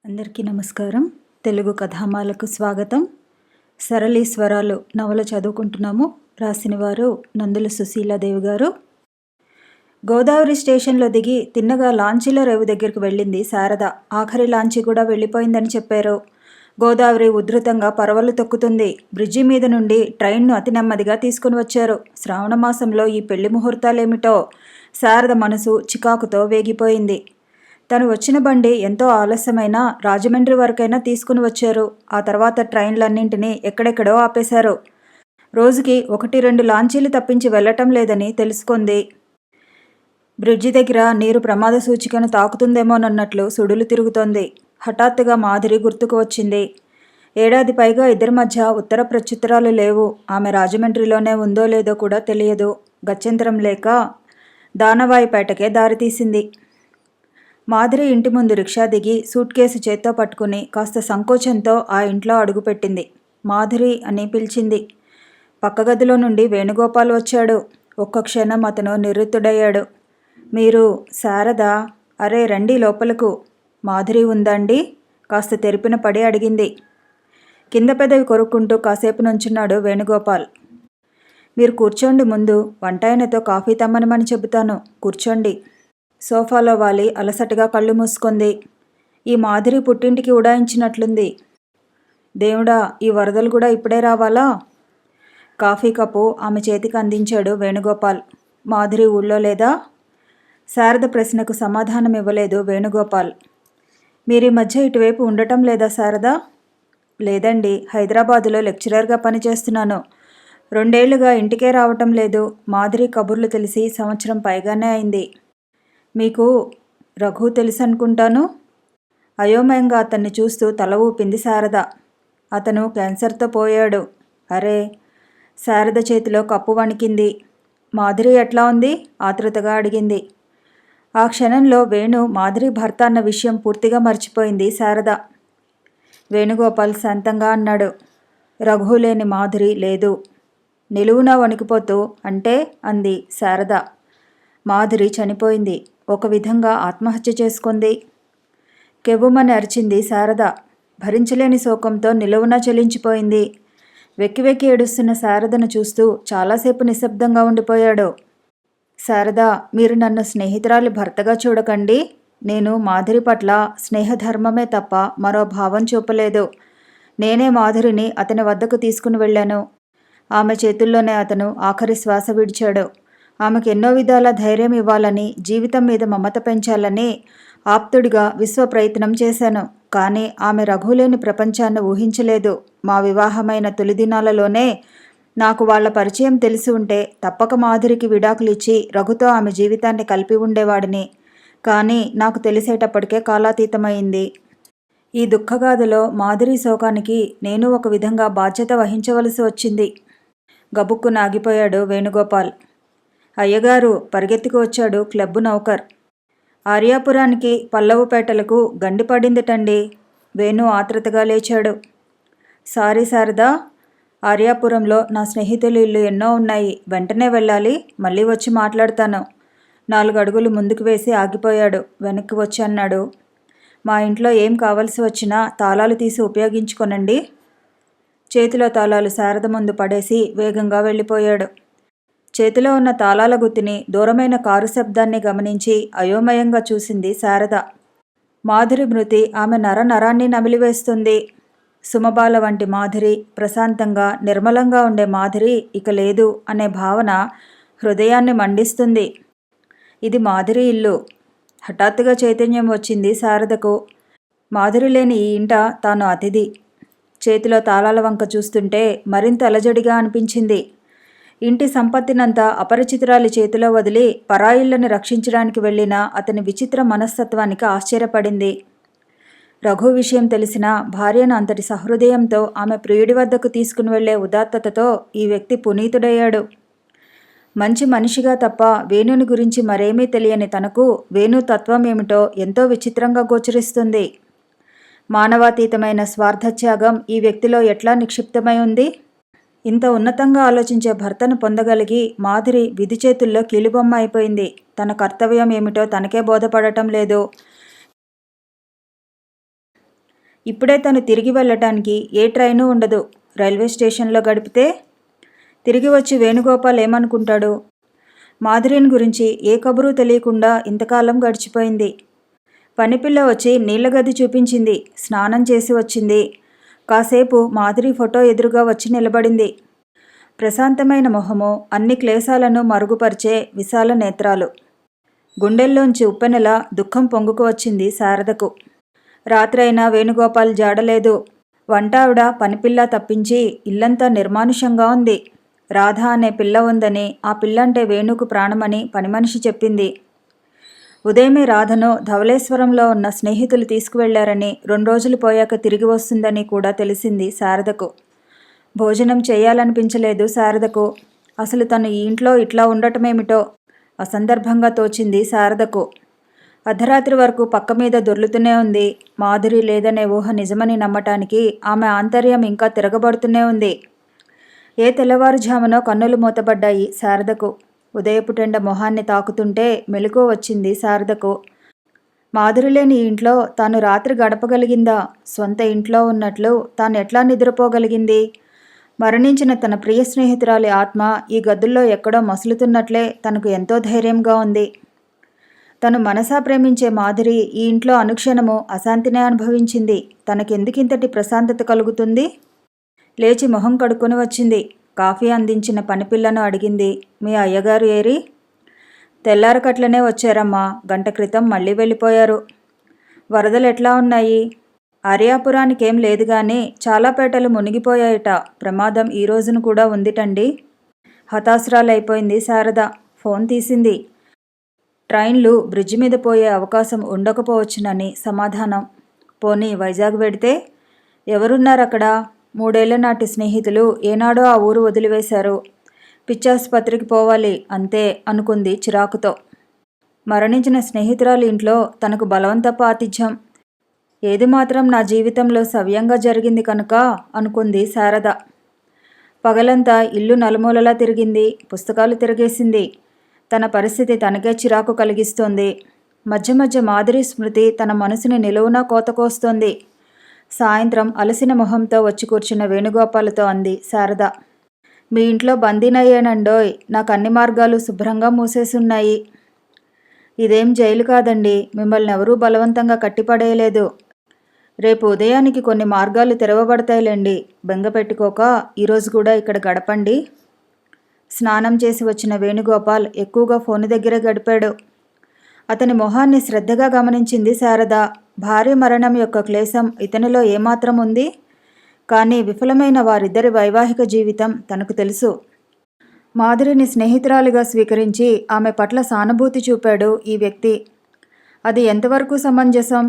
అందరికీ నమస్కారం. తెలుగు కథామాలకు స్వాగతం. సరళి స్వరాలు నవల చదువుకుంటున్నాము. రాసినవారు నందుల సుశీలాదేవి గారు. గోదావరి స్టేషన్లో దిగి తిన్నగా లాంచీలో రేవు దగ్గరికి వెళ్ళింది శారద. ఆఖరి లాంచీ కూడా వెళ్ళిపోయిందని చెప్పారు. గోదావరి ఉధృతంగా పరవళ్ళు తొక్కుతుంది. బ్రిడ్జి మీద నుండి ట్రైన్ను అతి నెమ్మదిగా తీసుకుని వచ్చారు. శ్రావణ మాసంలో ఈ పెళ్లి ముహూర్తాలేమిటో శారద మనసు చికాకుతో వేగిపోయింది. తను వచ్చిన బండి ఎంతో ఆలస్యమైనా రాజమండ్రి వరకైనా తీసుకుని వచ్చారు. ఆ తర్వాత ట్రైన్లన్నింటినీ ఎక్కడెక్కడో ఆపేశారు. రోజుకి 1-2 లాంచీలు తప్పించి వెళ్ళటం లేదని తెలుసుకుంది. బ్రిడ్జి దగ్గర నీరు ప్రమాద సూచికను తాకుతుందేమోనన్నట్లు సుడులు తిరుగుతోంది. హఠాత్తుగా మాధురి గుర్తుకు వచ్చింది. ఏడాది పైగా ఇద్దరి మధ్య ఉత్తర ప్రత్యుత్తరాలు లేవు. ఆమె రాజమండ్రిలోనే ఉందో లేదో కూడా తెలియదు. గత్యంతరం లేక దానవాయిపేటకే దారితీసింది. మాధురి ఇంటి ముందు రిక్షా దిగి సూట్ కేసు చేత్తో పట్టుకుని కాస్త సంకోచంతో ఆ ఇంట్లో అడుగుపెట్టింది. మాధురి అని పిలిచింది. పక్క గదిలో నుండి వేణుగోపాల్ వచ్చాడు. ఒక్క క్షణం అతను నిరుత్తుడయ్యాడు. మీరు శారదా? అరే రండి లోపలకు. మాధురి ఉందండి? కాస్త తెరిపిన పడి అడిగింది. కింద పెదవి కొరుక్కుంటూ కాసేపు నుంచున్నాడు వేణుగోపాల్. మీరు కూర్చోండి, ముందు వంటాయనతో కాఫీ తమ్మనమని చెబుతాను. కూర్చోండి. సోఫాలో వాలి అలసటగా కళ్ళు మూసుకుంది. ఈ మాధురి పుట్టింటికి ఉడాయించినట్లుంది. దేవుడా, ఈ వరదలు కూడా ఇప్పుడే రావాలా? కాఫీ కప్పు ఆమె చేతికి అందించాడు వేణుగోపాల్. మాధురి ఊళ్ళో లేదా? శారద ప్రశ్నకు సమాధానం ఇవ్వలేదు వేణుగోపాల్. మీరీ మధ్య ఇటువైపు ఉండటం లేదా శారదా? లేదండి, హైదరాబాదులో లెక్చరర్గా పనిచేస్తున్నాను. 2 ఏళ్లుగా ఇంటికే రావటం లేదు. మాధురి కబుర్లు తెలిసి సంవత్సరం పైగానే అయింది. మీకు రఘు తెలుసనుకుంటాను. అయోమయంగా అతన్ని చూస్తూ తల ఊపింది శారద. అతను క్యాన్సర్తో పోయాడు. అరే! శారద చేతిలో కప్పు వణికింది. మాధురి ఎట్లా ఉంది? ఆతృతగా అడిగింది. ఆ క్షణంలో వేణు మాధురి భర్త అన్న విషయం పూర్తిగా మర్చిపోయింది శారద. వేణుగోపాల్ శాంతంగా అన్నాడు. రఘు లేని మాధురి లేదు. నిలువునా వణికిపోతూ అంటే అంది శారద. మాధురి చనిపోయింది. ఒక విధంగా ఆత్మహత్య చేసుకుంది. కెవ్వుమని అరిచింది శారద. భరించలేని శోకంతో నిలువునా చెలించిపోయింది. వెక్కి వెక్కి ఏడుస్తున్న శారదను చూస్తూ చాలాసేపు నిశ్శబ్దంగా ఉండిపోయాడు. శారదా, మీరు నన్ను స్నేహితురాలి భర్తగా చూడకండి. నేను మాధురి పట్ల స్నేహధర్మమే తప్ప మరో భావం చూపలేదు. నేనే మాధురిని అతని వద్దకు తీసుకుని వెళ్ళాను. ఆమె చేతుల్లోనే అతను ఆఖరి శ్వాస విడిచాడు. ఆమెకు ఎన్నో విధాల ధైర్యం ఇవ్వాలని, జీవితం మీద మమత పెంచాలని ఆప్తుడిగా విశ్వ ప్రయత్నం చేశాను. కానీ ఆమె రఘులేని ప్రపంచాన్ని ఊహించలేదు. మా వివాహమైన తొలి దినాలలోనే నాకు వాళ్ల పరిచయం తెలిసి ఉంటే తప్పక మాధురికి విడాకులిచ్చి రఘుతో ఆమె జీవితాన్ని కలిపి ఉండేవాడిని. కానీ నాకు తెలిసేటప్పటికే కాలాతీతమైంది. ఈ దుఃఖగాథలో మాధురి శోకానికి నేను ఒక విధంగా బాధ్యత వహించవలసి వచ్చింది. గబుక్కున ఆగిపోయాడు వేణుగోపాల్. అయ్యగారు పరిగెత్తుకు వచ్చాడు క్లబ్బు నౌకర్. ఆర్యాపురానికి పల్లవుపేటలకు గండి పడిందిటండి. వేణు ఆత్రతగా లేచాడు. సారీ శారదా, ఆర్యాపురంలో నా స్నేహితులు ఇల్లు ఎన్నో ఉన్నాయి. వెంటనే వెళ్ళాలి. మళ్ళీ వచ్చి మాట్లాడతాను. 4 అడుగులు ముందుకు వేసి ఆగిపోయాడు. వెనక్కి వచ్చి అన్నాడు. మా ఇంట్లో ఏం కావలసి వచ్చినా తాళాలు తీసి ఉపయోగించుకొనండి. చేతిలో తాళాలు శారద ముందు పడేసి వేగంగా వెళ్ళిపోయాడు. చేతిలో ఉన్న తాళాల గుత్తిని, దూరమైన కారు శబ్దాన్ని గమనించి అయోమయంగా చూసింది శారద. మాధురి మృతి ఆమె నరాన్ని నమిలివేస్తుంది. సుమబాల వంటి మాధురి, ప్రశాంతంగా నిర్మలంగా ఉండే మాధురి ఇక లేదు అనే భావన హృదయాన్ని మండిస్తుంది. ఇది మాధురి ఇల్లు. హఠాత్తుగా చైతన్యం వచ్చింది శారదకు. మాధురి లేని ఈ ఇంట తాను అతిథి. చేతిలో తాళాల వంక చూస్తుంటే మరింత అలజడిగా అనిపించింది. ఇంటి సంపత్తినంతా అపరిచితురాలి చేతిలో వదిలి పరాయిళ్లను రక్షించడానికి వెళ్లిన అతని విచిత్ర మనస్తత్వానికి ఆశ్చర్యపడింది. రఘు విషయం తెలిసిన భార్యను అంతటి సహృదయంతో ఆమె ప్రియుడి వద్దకు తీసుకుని వెళ్లే ఉదాత్తతతో ఈ వ్యక్తి పునీతుడయ్యాడు. మంచి మనిషిగా తప్ప వేణుని గురించి మరేమీ తెలియని తనకు వేణు తత్వం ఏమిటో ఎంతో విచిత్రంగా గోచరిస్తుంది. మానవాతీతమైన స్వార్థత్యాగం ఈ వ్యక్తిలో ఎట్లా నిక్షిప్తమై ఉంది? ఇంత ఉన్నతంగా ఆలోచించే భర్తను పొందగలిగి మాధురి విధి చేతుల్లో కీలుబొమ్మ అయిపోయింది. తన కర్తవ్యం ఏమిటో తనకే బోధపడటం లేదు. ఇప్పుడే తను తిరిగి వెళ్ళటానికి ఏ ట్రైను ఉండదు. రైల్వే స్టేషన్లో గడిపితే తిరిగి వచ్చి వేణుగోపాల్ ఏమనుకుంటాడు? మాధురిని గురించి ఏ కబురు తెలియకుండా ఇంతకాలం గడిచిపోయింది. పనిపిల్ల వచ్చి నీళ్ల గది చూపించింది. స్నానం చేసి వచ్చింది. కాసేపు మాధురి ఫోటో ఎదురుగా వచ్చి నిలబడింది. ప్రశాంతమైన మొహము, అన్ని క్లేశాలను మరుగుపరిచే విశాల నేత్రాలు. గుండెల్లోంచి ఉప్పెనలా దుఃఖం పొంగుకు వచ్చింది శారదకు. రాత్రైనా వేణుగోపాల్ జాడలేదు. వంటావిడ పనిపిల్ల తప్పించి ఇల్లంతా నిర్మానుషంగా ఉంది. రాధ అనే పిల్ల ఉందని, ఆ పిల్లంటే వేణుకు ప్రాణమని పనిమనిషి చెప్పింది. ఉదయమే రాధను ధవళేశ్వరంలో ఉన్న స్నేహితులు తీసుకువెళ్లారని, 2 రోజులు పోయాక తిరిగి వస్తుందని కూడా తెలిసింది శారదకు. భోజనం చేయాలనిపించలేదు శారదకు. అసలు తను ఈ ఇంట్లో ఇట్లా ఉండటమేమిటో అసందర్భంగా తోచింది శారదకు. అర్ధరాత్రి వరకు పక్క మీద దొర్లుతూనే ఉంది. మాధురి లేదనే ఊహ నిజమని నమ్మటానికి ఆమె ఆంతర్యం ఇంకా తిరగబడుతూనే ఉంది. ఏ తెల్లవారుజామునో కన్నులు మూతపడ్డాయి శారదకు. ఉదయపుటెండ మొహాన్ని తాకుతుంటే మెలకువ వచ్చింది శారదకు. మాధురి లేని ఇంట్లో తాను రాత్రి గడపగలిగిందా? సొంత ఇంట్లో ఉన్నట్లు తాను ఎట్లా నిద్రపోగలిగింది? మరణించిన తన ప్రియ స్నేహితురాలి ఆత్మ ఈ గదుల్లో ఎక్కడో మసులుతున్నట్లే తనకు ఎంతో ధైర్యంగా ఉంది. తను మనసా ప్రేమించే మాధురి ఈ ఇంట్లో అనుక్షణము అశాంతినే అనుభవించింది. తనకెందుకింతటి ప్రశాంతత కలుగుతుంది? లేచి మొహం కడుక్కొని వచ్చింది. కాఫీ అందించిన పనిపిల్లను అడిగింది. మీ అయ్యగారు ఏరి? తెల్లారకట్లనే వచ్చారమ్మా. గంట క్రితం మళ్ళీ వెళ్ళిపోయారు. వరదలు ఎట్లా ఉన్నాయి? ఆర్యాపురానికేం లేదు గాని చాలా పేటలు మునిగిపోయాయట. ప్రమాదం ఈ రోజును కూడా ఉందిటండి. హతాశురాలైపోయింది శారద. ఫోన్ తీసింది. ట్రైన్లు బ్రిడ్జి మీద పోయే అవకాశం ఉండకపోవచ్చునని సమాధానం. పోనీ వైజాగ్ వెడితే? ఎవరున్నారక్కడ? 3 ఏళ్ల నాటి స్నేహితులు ఏనాడో ఆ ఊరు వదిలివేశారు. పిచ్చాసుపత్రికి పోవాలి అంతే అనుకుంది చిరాకుతో. మరణించిన స్నేహితురాలి ఇంట్లో తనకు బలవంతపు ఆతిథ్యం. ఏది మాత్రం నా జీవితంలో సవ్యంగా జరిగింది కనుక అనుకుంది శారద. పగలంతా ఇల్లు నలుమూలలా తిరిగింది. పుస్తకాలు తిరగేసింది. తన పరిస్థితి తనకే చిరాకు కలిగిస్తోంది. మధ్య మధ్య మాధురి స్మృతి తన మనసుని నిలువునా కోతకోస్తోంది. సాయంత్రం అలసిన మొహంతో వచ్చి కూర్చున్న వేణుగోపాలతో అంది శారద. మీ ఇంట్లో బందీనయ్యానండోయ్. నాకు అన్ని మార్గాలు శుభ్రంగా మూసేసున్నాయి. ఇదేం జైలు కాదండి. మిమ్మల్ని ఎవరూ బలవంతంగా కట్టిపడేయలేదు. రేపు ఉదయానికి కొన్ని మార్గాలు తెరవబడతాయిలేండి. బెంగ పెట్టుకోక ఈరోజు కూడా ఇక్కడ గడపండి. స్నానం చేసి వచ్చిన వేణుగోపాల్ ఎక్కువగా ఫోను దగ్గరే గడిపాడు. అతని మొహాన్ని శ్రద్ధగా గమనించింది శారద. భార్య మరణం యొక్క క్లేశం ఇతనిలో ఏమాత్రం ఉంది? కానీ విఫలమైన వారిద్దరి వైవాహిక జీవితం తనకు తెలుసు. మాధురిని స్నేహితురాలిగా స్వీకరించి ఆమె పట్ల సానుభూతి చూపాడు ఈ వ్యక్తి. అది ఎంతవరకు సమంజసం?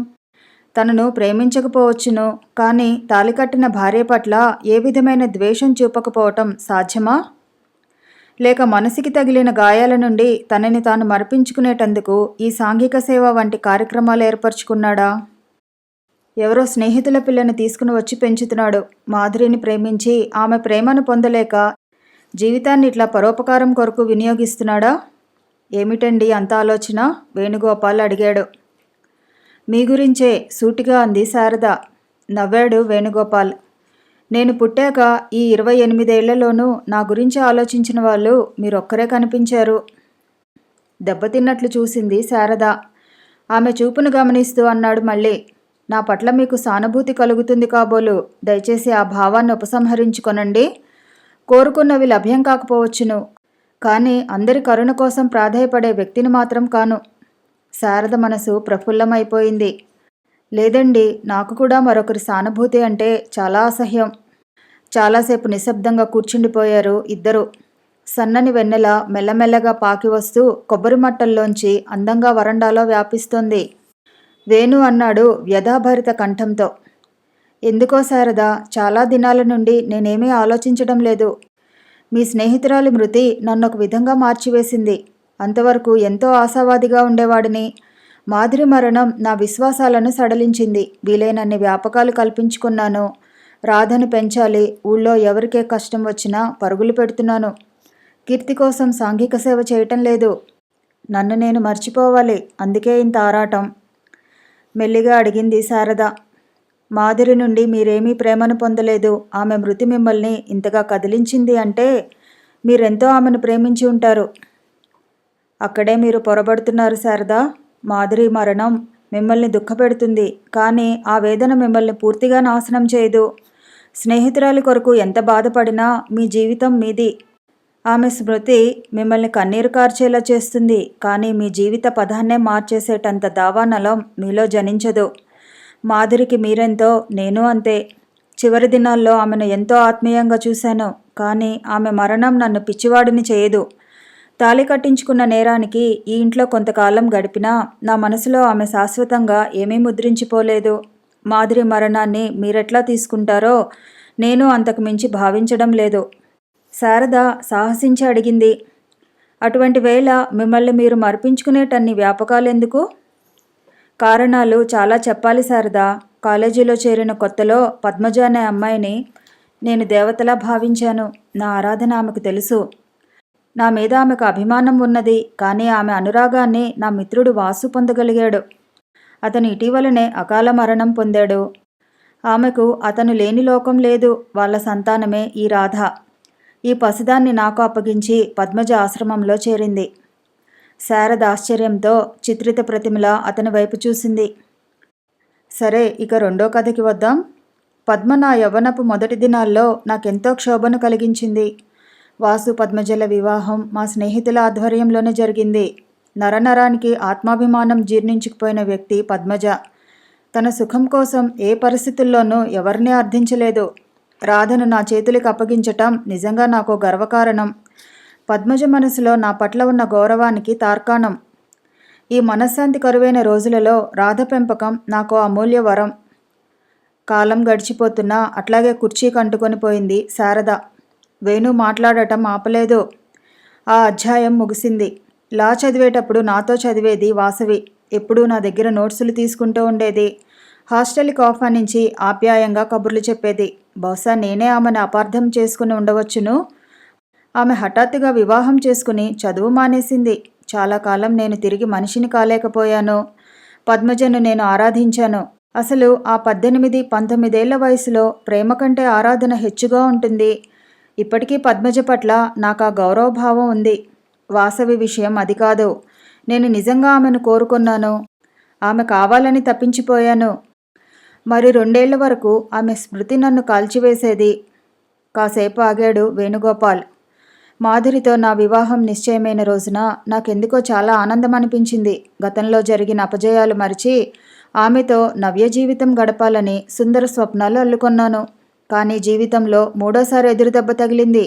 తనను ప్రేమించకపోవచ్చును, కానీ తాళికట్టిన భార్య పట్ల ఏ విధమైన ద్వేషం చూపకపోవటం సాధ్యమా? లేక మనసుకి తగిలిన గాయాల నుండి తనని తాను మరపించుకునేటందుకు ఈ సాంఘిక సేవ వంటి కార్యక్రమాలు ఏర్పరచుకున్నాడా? ఎవరో స్నేహితుల పిల్లని తీసుకుని వచ్చి పెంచుతున్నాడు. మాధురిని ప్రేమించి ఆమె ప్రేమను పొందలేక జీవితాన్ని ఇట్లా పరోపకారం కొరకు వినియోగిస్తున్నాడా? ఏమిటండి అంత ఆలోచన? వేణుగోపాల్ అడిగాడు. మీ గురించే సూటిగా అంది శారద. నవ్వాడు వేణుగోపాల్. నేను పుట్టాక ఈ 28 ఏళ్లలోనూ నా గురించి ఆలోచించిన వాళ్ళు మీరొక్కరే కనిపించారు. దెబ్బతిన్నట్లు చూసింది శారద. ఆమె చూపును గమనిస్తూ అన్నాడు మళ్ళీ. నా పట్ల మీకు సానుభూతి కలుగుతుంది కాబోలు. దయచేసి ఆ భావాన్ని ఉపసంహరించుకొనండి. కోరుకున్నవి లభ్యం కాకపోవచ్చును, కానీ అందరి కరుణ కోసం ప్రాధేయపడే వ్యక్తిని మాత్రం కాను. శారద మనసు ప్రఫుల్లమైపోయింది. లేదండి, నాకు కూడా మరొకరి సానుభూతి అంటే చాలా అసహ్యం. చాలాసేపు నిశ్శబ్దంగా కూర్చుండిపోయారు ఇద్దరు. సన్నని వెన్నెల మెల్లమెల్లగా పాకి వస్తూ కొబ్బరి మట్టల్లోంచి అందంగా వరండాలో వ్యాపిస్తోంది. వేణు అన్నాడు వ్యధాభరిత కంఠంతో. ఎందుకో శారద, చాలా దినాల నుండి నేనేమీ ఆలోచించడం లేదు. మీ స్నేహితురాలి మృతి నన్నొక విధంగా మార్చివేసింది. అంతవరకు ఎంతో ఆశావాదిగా ఉండేవాడిని. మాధురి మరణం నా విశ్వాసాలను సడలించింది. వీలైనన్ని వ్యాపకాలు కల్పించుకున్నాను. రాధను పెంచాలి. ఊళ్ళో ఎవరికే కష్టం వచ్చినా పరుగులు పెడుతున్నాను. కీర్తి కోసం సాంఘిక సేవ చేయటం లేదు. నన్ను నేను మర్చిపోవాలి. అందుకే ఇంత ఆరాటం. మెల్లిగా అడిగింది శారద. మాధురి నుండి మీరేమీ ప్రేమను పొందలేదు. ఆమె మృతి మిమ్మల్ని ఇంతగా కదిలించింది అంటే మీరెంతో ఆమెను ప్రేమించి ఉంటారు. అక్కడే మీరు పొరబడుతున్నారు శారదా. మాధురి మరణం మిమ్మల్ని దుఃఖపెడుతుంది, కానీ ఆ వేదన మిమ్మల్ని పూర్తిగా నాశనం చేయదు. స్నేహితురాలి కొరకు ఎంత బాధపడినా మీ జీవితం మీది. ఆమె స్మృతి మిమ్మల్ని కన్నీరు కార్చేలా చేస్తుంది, కానీ మీ జీవిత పదాన్నే మార్చేసేటంత దావానలం మీలో జనించదు. మాధురికి మీరెంతో, నేను అంతే. చివరి దినాల్లో ఆమెను ఎంతో ఆత్మీయంగా చూశాను, కానీ ఆమె మరణం నన్ను పిచ్చివాడిని చేయదు. తాళి కట్టించుకున్న నేరానికి ఈ ఇంట్లో కొంతకాలం గడిపినా నా మనసులో ఆమె శాశ్వతంగా ఏమీ ముద్రించిపోలేదు. మాధురి మరణాన్ని మీరెట్లా తీసుకుంటారో నేను అంతకు మించి భావించడం లేదు. శారద సాహసించి అడిగింది. అటువంటి వేళ మిమ్మల్ని మీరు మరిపించుకునేటన్ని వ్యాపకాలెందుకు? కారణాలు చాలా చెప్పాలి శారదా. కాలేజీలో చేరిన కొత్తలో పద్మజ అనే అమ్మాయిని నేను దేవతలా భావించాను. నా ఆరాధన ఆమెకు తెలుసు. నా మీద ఆమెకు అభిమానం ఉన్నది, కానీ ఆమె అనురాగాన్ని నా మిత్రుడు వాసు పొందగలిగాడు. అతను ఇటీవలనే అకాల మరణం పొందాడు. ఆమెకు అతను లేని లోకం లేదు. వాళ్ళ సంతానమే ఈ రాధ. ఈ పసిదాన్ని నాకు అప్పగించి పద్మజ ఆశ్రమంలో చేరింది. శారద ఆశ్చర్యంతో చిత్రిత ప్రతిమలా అతని వైపు చూసింది. సరే, ఇక రెండో కథకి వద్దాం. పద్మ నా యవ్వనపు మొదటి దినాల్లో నాకెంతో క్షోభను కలిగించింది. వాసు పద్మజల వివాహం మా స్నేహితుల ఆధ్వర్యంలోనే జరిగింది. నరనరానికి ఆత్మాభిమానం జీర్ణించుకుపోయిన వ్యక్తి పద్మజ. తన సుఖం కోసం ఏ పరిస్థితుల్లోనూ ఎవరినీ అర్థించలేదు. రాధను నా చేతులకు అప్పగించటం నిజంగా నాకు గర్వకారణం. పద్మజ మనసులో నా పట్ల ఉన్న గౌరవానికి తార్కాణం. ఈ మనశ్శాంతి కరువైన రోజులలో రాధ పెంపకం నాకు అమూల్య వరం. కాలం గడిచిపోతున్నా అట్లాగే కుర్చీకి అంటుకొని పోయింది శారద. వేణు మాట్లాడటం ఆపలేదు. ఆ అధ్యాయం ముగిసింది. లా చదివేటప్పుడు నాతో చదివేది వాసవి. ఎప్పుడూ నా దగ్గర నోట్సులు తీసుకుంటూ ఉండేది. హాస్టల్కి ఆహ్వానించి ఆప్యాయంగా కబుర్లు చెప్పేది. బహుశా నేనే ఆమెను అపార్థం చేసుకుని ఉండవచ్చును. ఆమె హఠాత్తుగా వివాహం చేసుకుని చదువు మానేసింది. చాలా కాలం నేను తిరిగి మనిషిని కాలేకపోయాను. పద్మజను నేను ఆరాధించాను. అసలు ఆ 18-19 ఏళ్ల వయసులో ప్రేమ కంటే ఆరాధన హెచ్చుగా ఉంటుంది. ఇప్పటికీ పద్మజ పట్ల నాకు ఆ గౌరవభావం ఉంది. వాసవి విషయం అది కాదు. నేను నిజంగా ఆమెను కోరుకున్నాను. ఆమె కావాలని తప్పించిపోయాను. మరి 2 ఏళ్ల వరకు ఆమె స్మృతి నన్ను కాల్చివేసేది. కాసేపు ఆగాడు వేణుగోపాల్. మాధురితో నా వివాహం నిశ్చయమైన రోజున నాకెందుకో చాలా ఆనందం అనిపించింది. గతంలో జరిగిన అపజయాలు మరిచి ఆమెతో నవ్య జీవితం గడపాలని సుందర స్వప్నాలు అల్లుకొన్నాను. కానీ జీవితంలో మూడోసారి ఎదురుదెబ్బ తగిలింది.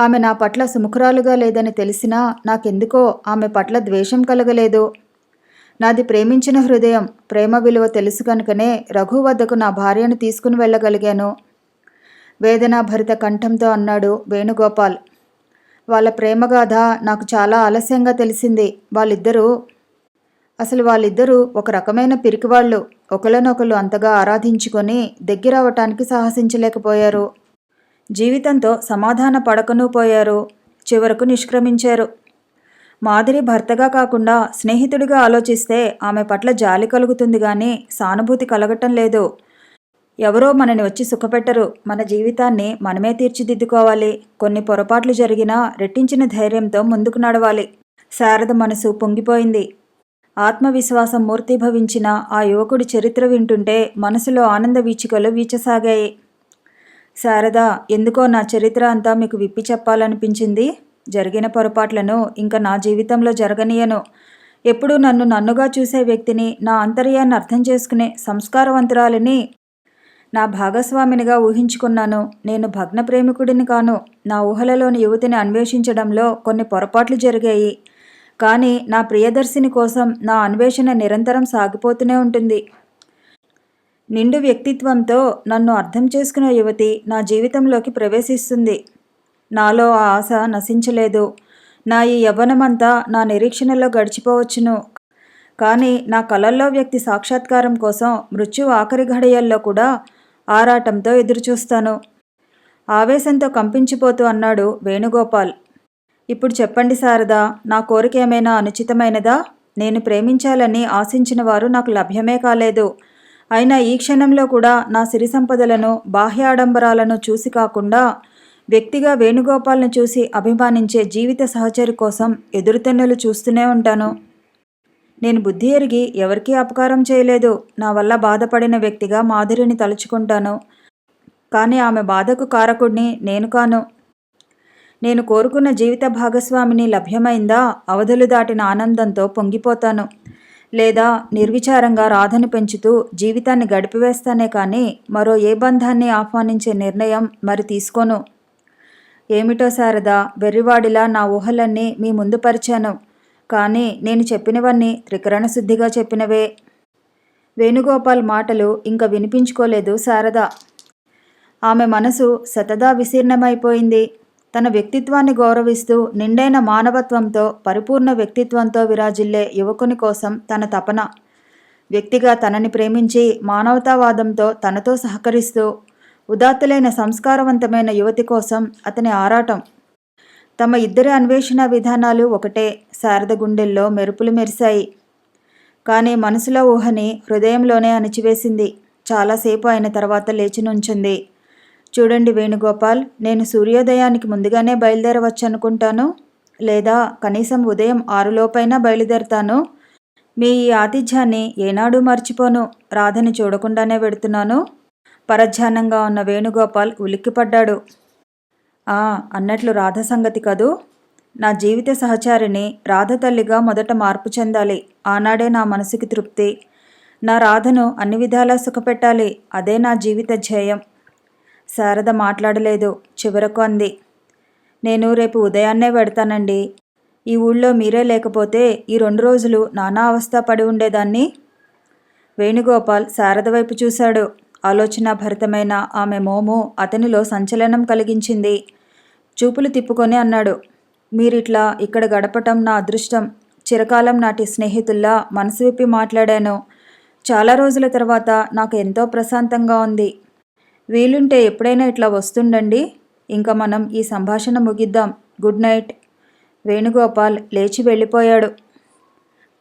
ఆమె నా పట్ల సుముఖురాలుగా లేదని తెలిసినా నాకెందుకో ఆమె పట్ల ద్వేషం కలగలేదు. నాది ప్రేమించిన హృదయం. ప్రేమ విలువ తెలుసు కనుకనే రఘు వద్దకు నా భార్యను తీసుకుని వెళ్ళగలిగాను. వేదనాభరిత కంఠంతో అన్నాడు వేణుగోపాల్. వాళ్ళ ప్రేమగాథ నాకు చాలా ఆలస్యంగా తెలిసింది. వాళ్ళిద్దరూ ఒక రకమైన పిరికివాళ్ళు. ఒకరినొకరు అంతగా ఆరాధించుకొని దగ్గరవటానికి సాహసించలేకపోయారు. జీవితంతో సమాధాన పడకనూ పోయారు. చివరకు నిష్క్రమించారు. మాధురి భర్తగా కాకుండా స్నేహితుడిగా ఆలోచిస్తే ఆమె పట్ల జాలి కలుగుతుంది కానీ సానుభూతి కలగటం లేదు. ఎవరో మనని వచ్చి సుఖపెట్టరు. మన జీవితాన్ని మనమే తీర్చిదిద్దుకోవాలి. కొన్ని పొరపాట్లు జరిగినా రెట్టించిన ధైర్యంతో ముందుకు నడవాలి. శారద మనసు పొంగిపోయింది. ఆత్మవిశ్వాసం మూర్తిభవించిన ఆ యువకుడి చరిత్ర వింటుంటే మనసులో ఆనంద వీచికలు వీచసాగాయి. శారద, ఎందుకో నా చరిత్ర అంతా మీకు విప్పి చెప్పాలనిపించింది. జరిగిన పొరపాట్లను ఇంకా నా జీవితంలో జరగనీయను. ఎప్పుడూ నన్నుగా చూసే వ్యక్తిని, నా అంతర్యాన్ని అర్థం చేసుకునే సంస్కారవంతురాలిని నా భాగస్వామినిగా ఊహించుకున్నాను. నేను భగ్న ప్రేమికుడిని కాను. నా ఊహలలోని యువతిని అన్వేషించడంలో కొన్ని పొరపాట్లు జరిగాయి. కానీ నా ప్రియదర్శిని కోసం నా అన్వేషణ నిరంతరం సాగిపోతూనే ఉంటుంది. నిండు వ్యక్తిత్వంతో నన్ను అర్థం చేసుకునే యువతి నా జీవితంలోకి ప్రవేశిస్తుంది. నాలో ఆ ఆశ నశించలేదు. నా ఈ యవ్వనమంతా నా నిరీక్షణలో గడిచిపోవచ్చును. కానీ నా కలల్లో వ్యక్తి సాక్షాత్కారం కోసం మృత్యువు ఆఖరి ఘడియల్లో కూడా ఆరాటంతో ఎదురుచూస్తాను. ఆవేశంతో కంపించిపోతూ అన్నాడు వేణుగోపాల్. ఇప్పుడు చెప్పండి శారదా, నా కోరిక ఏమైనా అనుచితమైనదా? నేను ప్రేమించాలని ఆశించిన వారు నాకు లభ్యమే కాలేదు. అయినా ఈ క్షణంలో కూడా నా సిరి సంపదలను, బాహ్య ఆడంబరాలను చూసి కాకుండా వ్యక్తిగా వేణుగోపాల్ని చూసి అభిమానించే జీవిత సహచరి కోసం ఎదురుతెన్నులు చూస్తూనే ఉంటాను. నేను బుద్ధి ఎరిగి ఎవరికీ అపకారం చేయలేదు. నా వల్ల బాధపడిన వ్యక్తిగా మాధురిని తలుచుకుంటాను. కానీ ఆమె బాధకు కారకుడిని నేను కాను. నేను కోరుకున్న జీవిత భాగస్వామిని లభ్యమైందా అవధులు దాటిన ఆనందంతో పొంగిపోతాను. లేదా నిర్విచారంగా రాధను పెంచుతూ జీవితాన్ని గడిపివేస్తానే కానీ మరో ఏ బంధాన్ని ఆహ్వానించే నిర్ణయం మరి తీసుకోను. ఏమిటో శారద, వెర్రివాడిలా నా ఊహలన్నీ మీ ముందు పరిచాను. కానీ నేను చెప్పినవన్నీ త్రికరణ శుద్ధిగా చెప్పినవే. వేణుగోపాల్ మాటలు ఇంక వినిపించుకోలేదు శారద. ఆమె మనసు శతదా విశీర్ణమైపోయింది. తన వ్యక్తిత్వాన్ని గౌరవిస్తూ నిండైన మానవత్వంతో, పరిపూర్ణ వ్యక్తిత్వంతో విరాజిల్లే యువకుని కోసం తన తపన. వ్యక్తిగా తనని ప్రేమించి మానవతావాదంతో తనతో సహకరిస్తూ ఉదాత్తులైన సంస్కారవంతమైన యువతి కోసం అతని ఆరాటం. తమ ఇద్దరి అన్వేషణ విధానాలు ఒకటే. శారద గుండెల్లో మెరుపులు మెరిశాయి. కానీ మనసులో ఊహని హృదయంలోనే అణిచివేసింది. చాలాసేపు అయిన తర్వాత లేచి నుంచుంది. చూడండి వేణుగోపాల్, నేను సూర్యోదయానికి ముందుగానే బయలుదేరవచ్చనుకుంటాను. లేదా కనీసం ఉదయం 6 లోపైనా బయలుదేరతాను. మీ ఈ ఆతిథ్యాన్ని ఏనాడూ మర్చిపోను. రాధని చూడకుండానే వెడుతున్నాను. పరధ్యానంగా ఉన్న వేణుగోపాల్ ఉలిక్కిపడ్డాడు. అన్నట్లు రాధ సంగతి కదూ. నా జీవిత సహచారిని రాధ తల్లిగా మొదట మార్పు చెందాలి. ఆనాడే నా మనసుకి తృప్తి. నా రాధను అన్ని విధాలా సుఖపెట్టాలి. అదే నా జీవిత ధ్యేయం. శారద మాట్లాడలేదు. చివరకు అంది, నేను రేపు ఉదయాన్నే వెడతానండి. ఈ ఊళ్ళో మీరే లేకపోతే ఈ 2 రోజులు నానా అవస్థ పడి ఉండేదాన్ని. వేణుగోపాల్ శారద వైపు చూశాడు. ఆలోచనాభరితమైన ఆమె మోము అతనిలో సంచలనం కలిగించింది. చూపులు తిప్పుకొని అన్నాడు, మీరిట్లా ఇక్కడ గడపటం నా అదృష్టం. చిరకాలం నాటి స్నేహితుల్లా మనసు విప్పి మాట్లాడాను. చాలా రోజుల తర్వాత నాకు ఎంతో ప్రశాంతంగా ఉంది. వీలుంటే ఎప్పుడైనా ఇట్లా వస్తుండండి. ఇంకా మనం ఈ సంభాషణ ముగిద్దాం. Good night. వేణుగోపాల్ లేచి వెళ్ళిపోయాడు.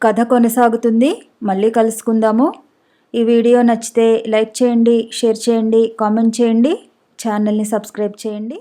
కథ కొనసాగుతుంది. మళ్ళీ కలుసుకుందాము. ఈ వీడియో నచ్చితే లైక్ చేయండి, షేర్ చేయండి, కామెంట్ చేయండి, ఛానల్ని సబ్స్క్రైబ్ చేయండి.